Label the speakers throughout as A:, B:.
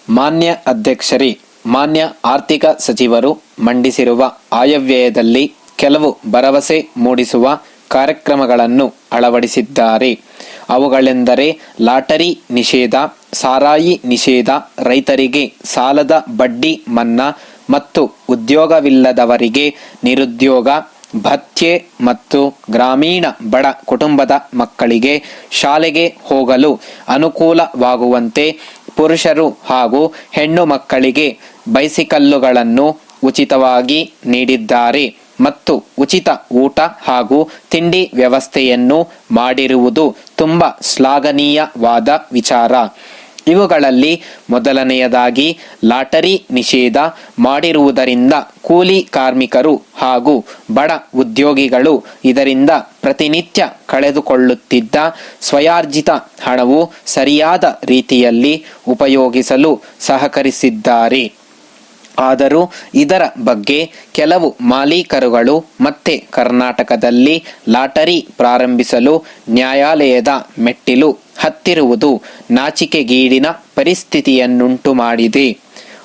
A: ಮಾನ್ಯ ಅಧ್ಯಕ್ಷರೇ, ಮಾನ್ಯ ಆರ್ಥಿಕ ಸಚಿವರು ಮಂಡಿಸಿರುವ ಆಯವ್ಯಯದಲ್ಲಿ ಕೆಲವು ಭರವಸೆ ಮೂಡಿಸುವ ಕಾರ್ಯಕ್ರಮಗಳನ್ನು ಅಳವಡಿಸಿದ್ದಾರೆ. ಅವುಗಳೆಂದರೆ ಲಾಟರಿ ನಿಷೇಧ, ಸಾರಾಯಿ ನಿಷೇಧ, ರೈತರಿಗೆ ಸಾಲದ ಬಡ್ಡಿ ಮನ್ನಾ ಮತ್ತು ಉದ್ಯೋಗವಿಲ್ಲದವರಿಗೆ ನಿರುದ್ಯೋಗ ಭತ್ಯೆ ಮತ್ತು ಗ್ರಾಮೀಣ ಬಡ ಕುಟುಂಬದ ಮಕ್ಕಳಿಗೆ ಶಾಲೆಗೆ ಹೋಗಲು ಅನುಕೂಲವಾಗುವಂತೆ ಪುರುಷರು ಹಾಗೂ ಹೆಣ್ಣು ಮಕ್ಕಳಿಗೆ ಬೈಸಿಕಲ್ಲುಗಳನ್ನು ಉಚಿತವಾಗಿ ನೀಡಿದ್ದಾರೆ ಮತ್ತು ಉಚಿತ ಊಟ ಹಾಗೂ ತಿಂಡಿ ವ್ಯವಸ್ಥೆಯನ್ನು ಮಾಡಿರುವುದು ತುಂಬ ಶ್ಲಾಘನೀಯವಾದ ವಿಚಾರ. ಇವುಗಳಲ್ಲಿ ಮೊದಲನೆಯದಾಗಿ ಲಾಟರಿ ನಿಷೇಧ ಮಾಡಿರುವುದರಿಂದ ಕೂಲಿ ಕಾರ್ಮಿಕರು ಹಾಗೂ ಬಡ ಉದ್ಯೋಗಿಗಳು ಇದರಿಂದ ಪ್ರತಿನಿತ್ಯ ಕಳೆದುಕೊಳ್ಳುತ್ತಿದ್ದ ಸ್ವಯಾರ್ಜಿತ ಹಣವು ಸರಿಯಾದ ರೀತಿಯಲ್ಲಿ ಉಪಯೋಗಿಸಲು ಸಹಕರಿಸಿದ್ದಾರೆ. ಆದರೂ ಇದರ ಬಗ್ಗೆ ಕೆಲವು ಮಾಲೀಕರುಗಳು ಮತ್ತೆ ಕರ್ನಾಟಕದಲ್ಲಿ ಲಾಟರಿ ಪ್ರಾರಂಭಿಸಲು ನ್ಯಾಯಾಲಯದ ಮೆಟ್ಟಿಲು ಹತ್ತಿರುವುದು ನಾಚಿಕೆಗೀಡಿನ ಪರಿಸ್ಥಿತಿಯನ್ನುಂಟು ಮಾಡಿದೆ.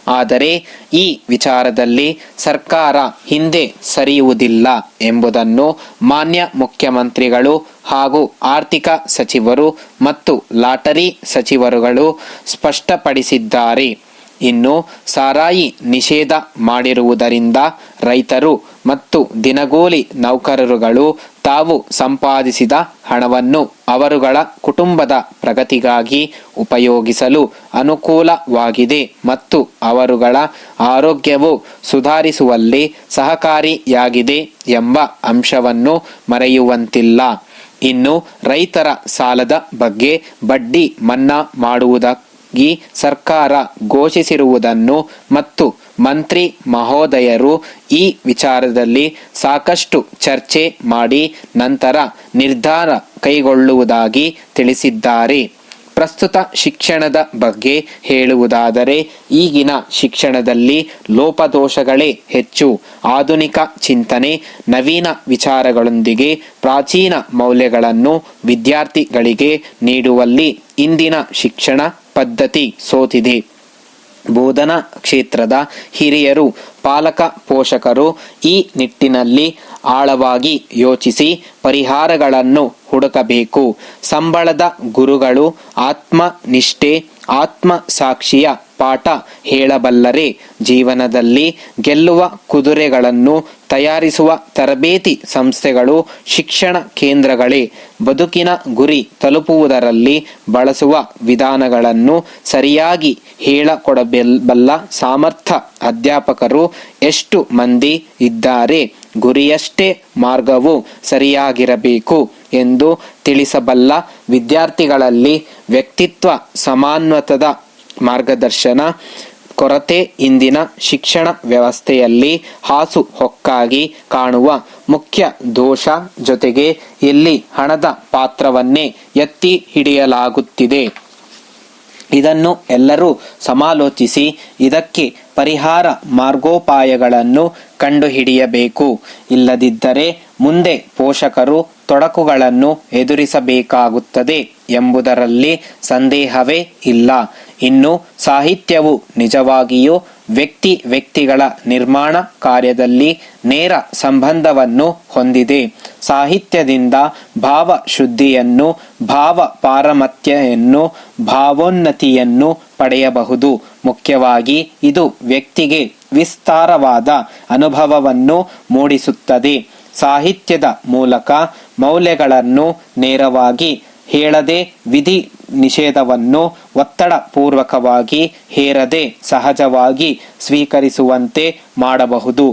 A: ಆದರೆ ಈ ವಿಚಾರದಲ್ಲಿ ಸರ್ಕಾರ ಹಿಂದೆ ಸರಿಯುವುದಿಲ್ಲ ಎಂಬುದನ್ನು ಮಾನ್ಯ ಮುಖ್ಯಮಂತ್ರಿಗಳು ಹಾಗೂ ಆರ್ಥಿಕ ಸಚಿವರು ಮತ್ತು ಲಾಟರಿ ಸಚಿವರುಗಳು ಸ್ಪಷ್ಟಪಡಿಸಿದ್ದಾರೆ. ಇನ್ನು ಸಾರಾಯಿ ನಿಷೇಧ ಮಾಡಿರುವುದರಿಂದ ರೈತರು ಮತ್ತು ದಿನಗೂಲಿ ನೌಕರರುಗಳು ತಾವು ಸಂಪಾದಿಸಿದ ಹಣವನ್ನು ಅವರುಗಳ ಕುಟುಂಬದ ಪ್ರಗತಿಗಾಗಿ ಉಪಯೋಗಿಸಲು ಅನುಕೂಲವಾಗಿದೆ ಮತ್ತು ಅವರುಗಳ ಆರೋಗ್ಯವು ಸುಧಾರಿಸುವಲ್ಲಿ ಸಹಕಾರಿಯಾಗಿದೆ ಎಂಬ ಅಂಶವನ್ನು ಮರೆಯುವಂತಿಲ್ಲ. ಇನ್ನು ರೈತರ ಸಾಲದ ಬಗ್ಗೆ ಬಡ್ಡಿ ಮನ್ನಾ ಮಾಡುವುದಕ್ಕೆ ಸರ್ಕಾರ ಘೋಷಿಸಿರುವುದನ್ನು ಮತ್ತು ಮಂತ್ರಿ ಮಹೋದಯರು ಈ ವಿಚಾರದಲ್ಲಿ ಸಾಕಷ್ಟು ಚರ್ಚೆ ಮಾಡಿ ನಂತರ ನಿರ್ಧಾರ ಕೈಗೊಳ್ಳುವುದಾಗಿ ತಿಳಿಸಿದ್ದಾರೆ. ಪ್ರಸ್ತುತ ಶಿಕ್ಷಣದ ಬಗ್ಗೆ ಹೇಳುವುದಾದರೆ ಈಗಿನ ಶಿಕ್ಷಣದಲ್ಲಿ ಲೋಪದೋಷಗಳೇ ಹೆಚ್ಚು. ಆಧುನಿಕ ಚಿಂತನೆ, ನವೀನ ವಿಚಾರಗಳೊಂದಿಗೆ ಪ್ರಾಚೀನ ಮೌಲ್ಯಗಳನ್ನು ವಿದ್ಯಾರ್ಥಿಗಳಿಗೆ ನೀಡುವಲ್ಲಿ ಇಂದಿನ ಶಿಕ್ಷಣ ಪದ್ಧತಿ ಸೋತಿದೆ. ಬೋಧನಾ ಕ್ಷೇತ್ರದ ಹಿರಿಯರು, ಪಾಲಕ ಪೋಷಕರು ಈ ನಿಟ್ಟಿನಲ್ಲಿ ಆಳವಾಗಿ ಯೋಚಿಸಿ ಪರಿಹಾರಗಳನ್ನು ಹುಡುಕಬೇಕು. ಸಂಬಳದ ಗುರುಗಳು ಆತ್ಮನಿಷ್ಠೆ, ಆತ್ಮಸಾಕ್ಷಿಯ ಪಾಠ ಹೇಳಬಲ್ಲರೆ ಜೀವನದಲ್ಲಿ ಗೆಲ್ಲುವ ಕುದುರೆಗಳನ್ನು ತಯಾರಿಸುವ ತರಬೇತಿ ಸಂಸ್ಥೆಗಳು ಶಿಕ್ಷಣ ಕೇಂದ್ರಗಳೇ. ಬದುಕಿನ ಗುರಿ ತಲುಪುವುದರಲ್ಲಿ ಬಳಸುವ ವಿಧಾನಗಳನ್ನು ಸರಿಯಾಗಿ ಹೇಳಿಕೊಡಬಲ್ಲ ಸಮರ್ಥ ಅಧ್ಯಾಪಕರು ಎಷ್ಟು ಮಂದಿ ಇದ್ದಾರೆ? ಗುರಿಯಷ್ಟೇ ಮಾರ್ಗವು ಸರಿಯಾಗಿರಬೇಕು ಎಂದು ತಿಳಿಸಬಲ್ಲ ವಿದ್ಯಾರ್ಥಿಗಳಲ್ಲಿ ವ್ಯಕ್ತಿತ್ವ ಸಮನ್ವಯದ ಮಾರ್ಗದರ್ಶನ ಕೊರತೆ ಇಂದಿನ ಶಿಕ್ಷಣ ವ್ಯವಸ್ಥೆಯಲ್ಲಿ ಹಾಸು ಹೊಕ್ಕಾಗಿ ಕಾಣುವ ಮುಖ್ಯ ದೋಷ. ಜೊತೆಗೆ ಇಲ್ಲಿ ಹಣದ ಪಾತ್ರವನ್ನೇ ಎತ್ತಿ ಹಿಡಿಯಲಾಗುತ್ತಿದೆ. ಇದನ್ನು ಎಲ್ಲರೂ ಸಮಾಲೋಚಿಸಿ ಇದಕ್ಕೆ ಪರಿಹಾರ ಮಾರ್ಗೋಪಾಯಗಳನ್ನು ಕಂಡುಹಿಡಿಯಬೇಕು. ಇಲ್ಲದಿದ್ದರೆ ಮುಂದೆ ಪೋಷಕರು ತೊಡಕುಗಳನ್ನು ಎದುರಿಸಬೇಕಾಗುತ್ತದೆ ಎಂಬುದರಲ್ಲಿ ಸಂದೇಹವೇ ಇಲ್ಲ. ಇನ್ನು ಸಾಹಿತ್ಯವು ನಿಜವಾಗಿಯೂ ವ್ಯಕ್ತಿಗಳ ನಿರ್ಮಾಣ ಕಾರ್ಯದಲ್ಲಿ ನೇರ ಸಂಬಂಧವನ್ನು ಹೊಂದಿದೆ. ಸಾಹಿತ್ಯದಿಂದ ಭಾವ ಶುದ್ಧಿಯನ್ನು, ಭಾವ ಪಾರಮತ್ಯವನ್ನು, ಭಾವೋನ್ನತಿಯನ್ನು ಪಡೆಯಬಹುದು. ಮುಖ್ಯವಾಗಿ ಇದು ವ್ಯಕ್ತಿಗೆ ವಿಸ್ತಾರವಾದ ಅನುಭವವನ್ನು ಮೂಡಿಸುತ್ತದೆ. ಸಾಹಿತ್ಯದ ಮೂಲಕ ಮೌಲ್ಯಗಳನ್ನು ನೇರವಾಗಿ ಹೇಳದೆ ವಿಧಿ ನಿಷೇಧವನ್ನು ಒತ್ತಡ ಪೂರ್ವಕವಾಗಿ ಹೇರದೆ ಸಹಜವಾಗಿ ಸ್ವೀಕರಿಸುವಂತೆ ಮಾಡಬಹುದು.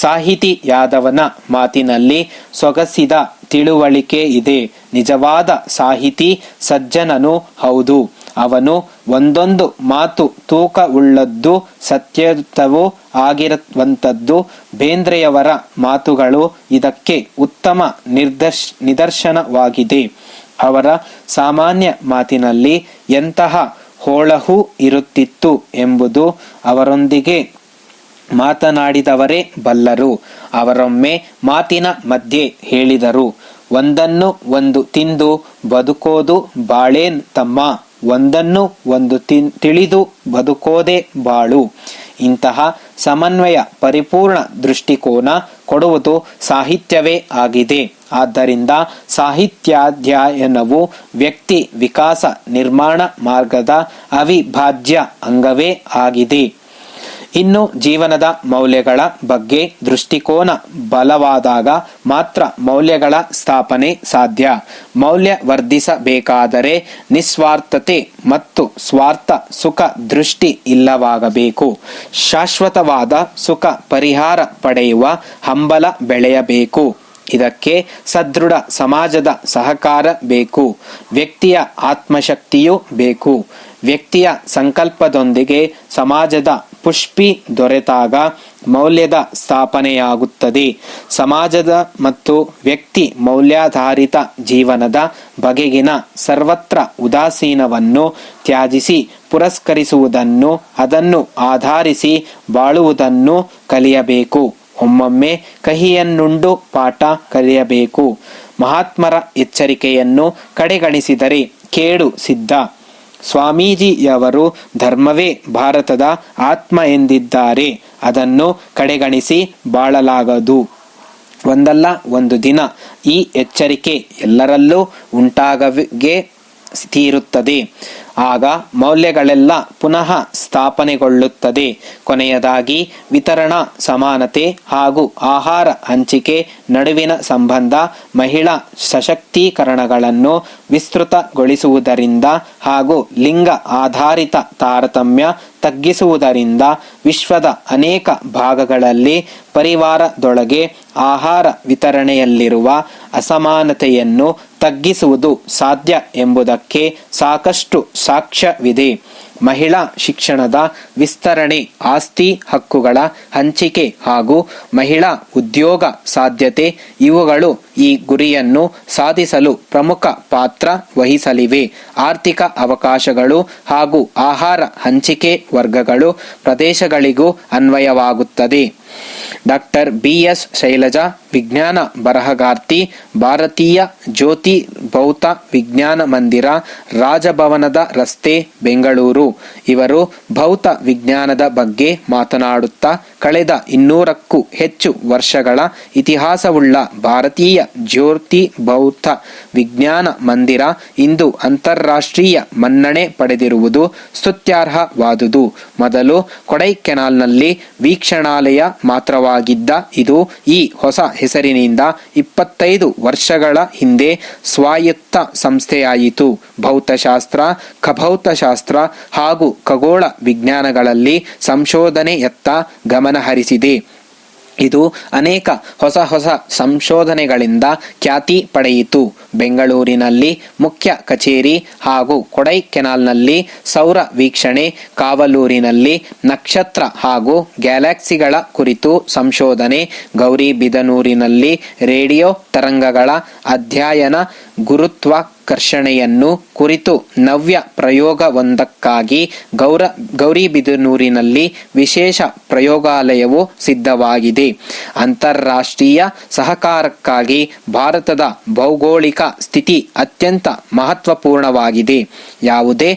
A: ಸಾಹಿತಿಯಾದವನ ಮಾತಿನಲ್ಲಿ ಸೊಗಸಿದ ತಿಳುವಳಿಕೆ ಇದೆ. ನಿಜವಾದ ಸಾಹಿತಿ ಸಜ್ಜನನೂ ಹೌದು. ಅವನು ಒಂದೊಂದು ಮಾತು ತೂಕವುಳ್ಳದ್ದು, ಸತ್ಯಯುತವೂ ಆಗಿರುವಂಥದ್ದು. ಬೇಂದ್ರೆಯವರ ಮಾತುಗಳು ಇದಕ್ಕೆ ಉತ್ತಮ ನಿದರ್ಶನವಾಗಿದೆ. ಅವರ ಸಾಮಾನ್ಯ ಮಾತಿನಲ್ಲಿ ಎಂತಹ ಹೋಳಹು ಇರುತ್ತಿತ್ತು ಎಂಬುದು ಅವರೊಂದಿಗೆ ಮಾತನಾಡಿದವರೇ ಬಲ್ಲರು. ಅವರೊಮ್ಮೆ ಮಾತಿನ ಮಧ್ಯೆ ಹೇಳಿದರು, ಒಂದನ್ನು ಒಂದು ತಿಂದು ಬದುಕೋದು ಬಾಳೇನ್ ತಮ್ಮ ಒಂದನ್ನು ಒಂದು ತಿಳಿದು ಬದುಕೋದೇ ಬಾಳು. ಇಂತಹ ಸಮನ್ವಯ ಪರಿಪೂರ್ಣ ದೃಷ್ಟಿಕೋನ ಕೊಡುವುದು ಸಾಹಿತ್ಯವೇ ಆಗಿದೆ. ಆದ್ದರಿಂದ ಸಾಹಿತ್ಯಾಧ್ಯಯನವು ವ್ಯಕ್ತಿ ವಿಕಾಸ ನಿರ್ಮಾಣ ಮಾರ್ಗದ ಅವಿಭಾಜ್ಯ ಅಂಗವೇ ಆಗಿದೆ. ಇನ್ನು ಜೀವನದ ಮೌಲ್ಯಗಳ ಬಗ್ಗೆ ದೃಷ್ಟಿಕೋನ ಬಲವಾದಾಗ ಮಾತ್ರ ಮೌಲ್ಯಗಳ ಸ್ಥಾಪನೆ ಸಾಧ್ಯ. ಮೌಲ್ಯ ವರ್ಧಿಸಬೇಕಾದರೆ ನಿಸ್ವಾರ್ಥತೆ ಮತ್ತು ಸ್ವಾರ್ಥ ಸುಖ ದೃಷ್ಟಿ ಇಲ್ಲವಾಗಬೇಕು. ಶಾಶ್ವತವಾದ ಸುಖ ಪರಿಹಾರ ಪಡೆಯುವ ಹಂಬಲ ಬೆಳೆಯಬೇಕು. ಇದಕ್ಕೆ ಸದೃಢ ಸಮಾಜದ ಸಹಕಾರ ಬೇಕು. ವ್ಯಕ್ತಿಯ ಆತ್ಮಶಕ್ತಿಯೂ ಬೇಕು. ವ್ಯಕ್ತಿಯ ಸಂಕಲ್ಪದೊಂದಿಗೆ ಸಮಾಜದ ಪುಷ್ಟಿ ದೊರೆತಾಗ ಮೌಲ್ಯದ ಸ್ಥಾಪನೆಯಾಗುತ್ತದೆ. ಸಮಾಜದ ಮತ್ತು ವ್ಯಕ್ತಿ ಮೌಲ್ಯಾಧಾರಿತ ಜೀವನದ ಬಗೆಗಿನ ಸರ್ವತ್ರ ಉದಾಸೀನವನ್ನು ತ್ಯಜಿಸಿ ಪುರಸ್ಕರಿಸುವುದನ್ನು, ಅದನ್ನು ಆಧರಿಸಿ ಬಾಳುವುದನ್ನು ಕಲಿಯಬೇಕು. ಒಮ್ಮೊಮ್ಮೆ ಕಹಿಯನ್ನುಂಡು ಪಾಠ ಕಲಿಯಬೇಕು. ಮಹಾತ್ಮರ ಎಚ್ಚರಿಕೆಯನ್ನು ಕಡೆಗಣಿಸಿದರೆ ಕೇಡು ಸಿದ್ಧ. ಸ್ವಾಮೀಜಿಯವರು ಧರ್ಮವೇ ಭಾರತದ ಆತ್ಮ ಎಂದಿದ್ದಾರೆ. ಅದನ್ನು ಕಡೆಗಣಿಸಿ ಬಾಳಲಾಗದು. ಒಂದಲ್ಲ ಒಂದು ದಿನ ಈ ಎಚ್ಚರಿಕೆ ಎಲ್ಲರಲ್ಲೂ ಉಂಟಾಗೇ ತೀರುತ್ತದೆ. ಆಗ ಮೌಲ್ಯಗಳೆಲ್ಲ ಪುನಃ ಸ್ಥಾಪನೆಗೊಳ್ಳುತ್ತದೆ. ಕೊನೆಯದಾಗಿ ವಿತರಣಾ ಸಮಾನತೆ ಹಾಗೂ ಆಹಾರ ಹಂಚಿಕೆ ನಡುವಿನ ಸಂಬಂಧ, ಮಹಿಳಾ ಸಶಕ್ತೀಕರಣಗಳನ್ನು ವಿಸ್ತೃತಗೊಳಿಸುವುದರಿಂದ ಹಾಗೂ ಲಿಂಗ ಆಧಾರಿತ ತಾರತಮ್ಯ ತಗ್ಗಿಸುವುದರಿಂದ ವಿಶ್ವದ ಅನೇಕ ಭಾಗಗಳಲ್ಲಿ ಪರಿವಾರದೊಳಗೆ ಆಹಾರ ವಿತರಣೆಯಲ್ಲಿರುವ ಅಸಮಾನತೆಯನ್ನು ತಗ್ಗಿಸುವುದು ಸಾಧ್ಯ ಎಂಬುದಕ್ಕೆ ಸಾಕಷ್ಟು ಸಾಕ್ಷ್ಯವಿದೆ. ಮಹಿಳಾ ಶಿಕ್ಷಣದ ವಿಸ್ತರಣೆ, ಆಸ್ತಿ ಹಕ್ಕುಗಳ ಹಂಚಿಕೆ ಹಾಗೂ ಮಹಿಳಾ ಉದ್ಯೋಗ ಸಾಧ್ಯತೆ ಇವುಗಳು ಈ ಗುರಿಯನ್ನು ಸಾಧಿಸಲು ಪ್ರಮುಖ ಪಾತ್ರ ವಹಿಸಲಿವೆ. ಆರ್ಥಿಕ ಅವಕಾಶಗಳು ಹಾಗೂ ಆಹಾರ ಹಂಚಿಕೆ ವರ್ಗಗಳು ಪ್ರದೇಶಗಳಿಗೂ ಅನ್ವಯವಾಗುತ್ತದೆ. Doctor BS. ಶೈಲಜಾ, ವಿಜ್ಞಾನ ಬರಹಗಾರ್ತಿ, ಭಾರತೀಯ ಜ್ಯೋತಿ ಭೌತ ವಿಜ್ಞಾನ ಮಂದಿರ, ರಾಜಭವನದ ರಸ್ತೆ, ಬೆಂಗಳೂರು. ಇವರು ಭೌತ ವಿಜ್ಞಾನದ ಬಗ್ಗೆ ಮಾತನಾಡುತ್ತಾ ಕಳೆದ 200ಕ್ಕೂ ಹೆಚ್ಚು ವರ್ಷಗಳ ಇತಿಹಾಸವುಳ್ಳ ಭಾರತೀಯ ಜ್ಯೋತಿ ಭೌತ ವಿಜ್ಞಾನ ಮಂದಿರ ಇಂದು ಅಂತಾರಾಷ್ಟ್ರೀಯ ಮನ್ನಣೆ ಪಡೆದಿರುವುದು ಸ್ತುತ್ಯಾರ್ಹವಾದುದು. ಮೊದಲು ಕೊಡೈಕೆನಾಲ್ನಲ್ಲಿ ವೀಕ್ಷಣಾಲಯ ಮಾತ್ರವಾಗಿದ್ದ ಇದು ಈ ಹೊಸ ಹೆಸರಿನಿಂದ 25 ವರ್ಷಗಳ ಹಿಂದೆ ಸ್ವಾಯತ್ತ ಸಂಸ್ಥೆಯಾಯಿತು. ಭೌತಶಾಸ್ತ್ರ, ಖಭೌತಶಾಸ್ತ್ರ ಹಾಗೂ ಖಗೋಳ ವಿಜ್ಞಾನಗಳಲ್ಲಿ ಸಂಶೋಧನೆಯತ್ತ ಗಮನಹರಿಸಿದೆ. ಇದು ಅನೇಕ ಹೊಸ ಸಂಶೋಧನೆಗಳಿಂದ ಖ್ಯಾತಿ ಪಡೆಯಿತು. ಬೆಂಗಳೂರಿನಲ್ಲಿ ಮುಖ್ಯ ಕಚೇರಿ ಹಾಗೂ ಕೊಡೈಕೆನಾಲ್ನಲ್ಲಿ ಸೌರ ವೀಕ್ಷಣೆ, ಕಾವಲೂರಿನಲ್ಲಿ ನಕ್ಷತ್ರ ಹಾಗೂ ಗ್ಯಾಲಕ್ಸಿಗಳ ಕುರಿತು ಸಂಶೋಧನೆ, ಗೌರಿಬಿದನೂರಿನಲ್ಲಿ ರೇಡಿಯೋ ತರಂಗಗಳ ಅಧ್ಯಯನ, ಗುರುತ್ವಾಕರ್ಷಣೆಯನ್ನು ಕುರಿತು ನವ್ಯ ಪ್ರಯೋಗವೊಂದಕ್ಕಾಗಿ ಗೌರಿಬಿದನೂರಿನಲ್ಲಿ ವಿಶೇಷ ಪ್ರಯೋಗಾಲಯವು ಸಿದ್ಧವಾಗಿದೆ. ಅಂತಾರಾಷ್ಟ್ರೀಯ ಸಹಕಾರಕ್ಕಾಗಿ ಭಾರತದ ಭೌಗೋಳಿಕ ಸ್ಥಿತಿ ಅತ್ಯಂತ ಮಹತ್ವಪೂರ್ಣವಾಗಿದೆ. ಯಾವುದೇ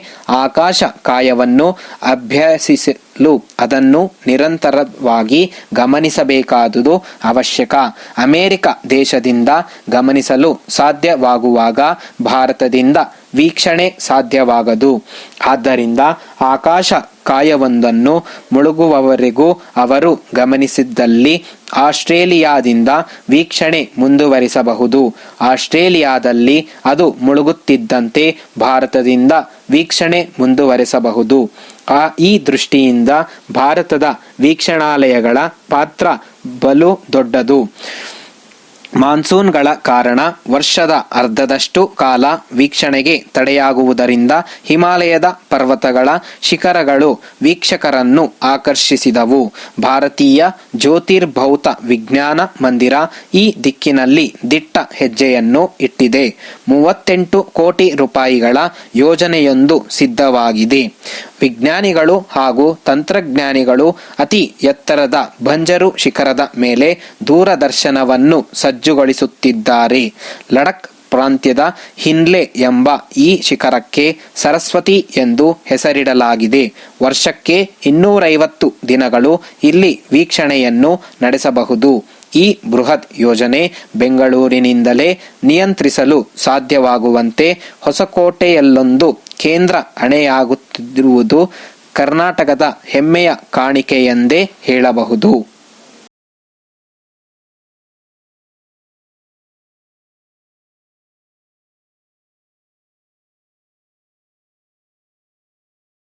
A: ಆಕಾಶ ಕಾಯವನ್ನು ಅಭ್ಯಸಿಸಲು ಅದನ್ನು ನಿರಂತರವಾಗಿ ಗಮನಿಸಬೇಕಾದುದು ಅವಶ್ಯಕ. ಅಮೆರಿಕ ದೇಶದಿಂದ ಗಮನಿಸಲು ಸಾಧ್ಯವಾಗುವಾಗ ಭಾರತದಿಂದ ವೀಕ್ಷಣೆ ಸಾಧ್ಯವಾಗದು. ಆದ್ದರಿಂದ ಆಕಾಶ ಕಾಯವೊಂದನ್ನು ಮುಳುಗುವವರೆಗೂ ಅವರು ಗಮನಿಸಿದ್ದಲ್ಲಿ ಆಸ್ಟ್ರೇಲಿಯಾದಿಂದ ವೀಕ್ಷಣೆ ಮುಂದುವರಿಸಬಹುದು. ಆಸ್ಟ್ರೇಲಿಯಾದಲ್ಲಿ ಅದು ಮುಳುಗುತ್ತಿದ್ದಂತೆ ಭಾರತದಿಂದ ವೀಕ್ಷಣೆ ಮುಂದುವರಿಸಬಹುದು. ಈ ದೃಷ್ಟಿಯಿಂದ ಭಾರತದ ವೀಕ್ಷಣಾಲಯಗಳ ಪಾತ್ರ ಬಲು ದೊಡ್ಡದು. ಮಾನ್ಸೂನ್ಗಳ ಕಾರಣ ವರ್ಷದ ಅರ್ಧದಷ್ಟು ಕಾಲ ವೀಕ್ಷಣೆಗೆ ತಡೆಯಾಗುವುದರಿಂದ ಹಿಮಾಲಯದ ಪರ್ವತಗಳ ಶಿಖರಗಳು ವೀಕ್ಷಕರನ್ನು ಆಕರ್ಷಿಸಿದವು. ಭಾರತೀಯ ಜ್ಯೋತಿರ್ಭೌತ ವಿಜ್ಞಾನ ಮಂದಿರ ಈ ದಿಕ್ಕಿನಲ್ಲಿ ದಿಟ್ಟ ಹೆಜ್ಜೆಯನ್ನು ಇಟ್ಟಿದೆ. 38 ಕೋಟಿ ರೂಪಾಯಿಗಳ ಯೋಜನೆಯೊಂದು ಸಿದ್ಧವಾಗಿದೆ. ವಿಜ್ಞಾನಿಗಳು ಹಾಗೂ ತಂತ್ರಜ್ಞಾನಿಗಳು ಅತಿ ಎತ್ತರದ ಬಂಜರು ಶಿಖರದ ಮೇಲೆ ದೂರದರ್ಶನವನ್ನು ಸಜ್ಜುಗೊಳಿಸುತ್ತಿದ್ದಾರೆ. ಲಡಖ್ ಪ್ರಾಂತ್ಯದ ಹಿನ್ಲೆ ಎಂಬ ಈ ಶಿಖರಕ್ಕೆ ಸರಸ್ವತಿ ಎಂದು ಹೆಸರಿಡಲಾಗಿದೆ. ವರ್ಷಕ್ಕೆ 250 ದಿನಗಳು ಇಲ್ಲಿ ವೀಕ್ಷಣೆಯನ್ನು ನಡೆಸಬಹುದು. ಈ ಬೃಹತ್ ಯೋಜನೆ ಬೆಂಗಳೂರಿನಿಂದಲೇ ನಿಯಂತ್ರಿಸಲು ಸಾಧ್ಯವಾಗುವಂತೆ ಹೊಸಕೋಟೆಯಲ್ಲೊಂದು ಕೇಂದ್ರ ಅಣೆಯಾಗುತ್ತಿರುವುದು ಕರ್ನಾಟಕದ ಹೆಮ್ಮೆಯ ಕಾಣಿಕೆ ಎಂದೇ ಹೇಳಬಹುದು.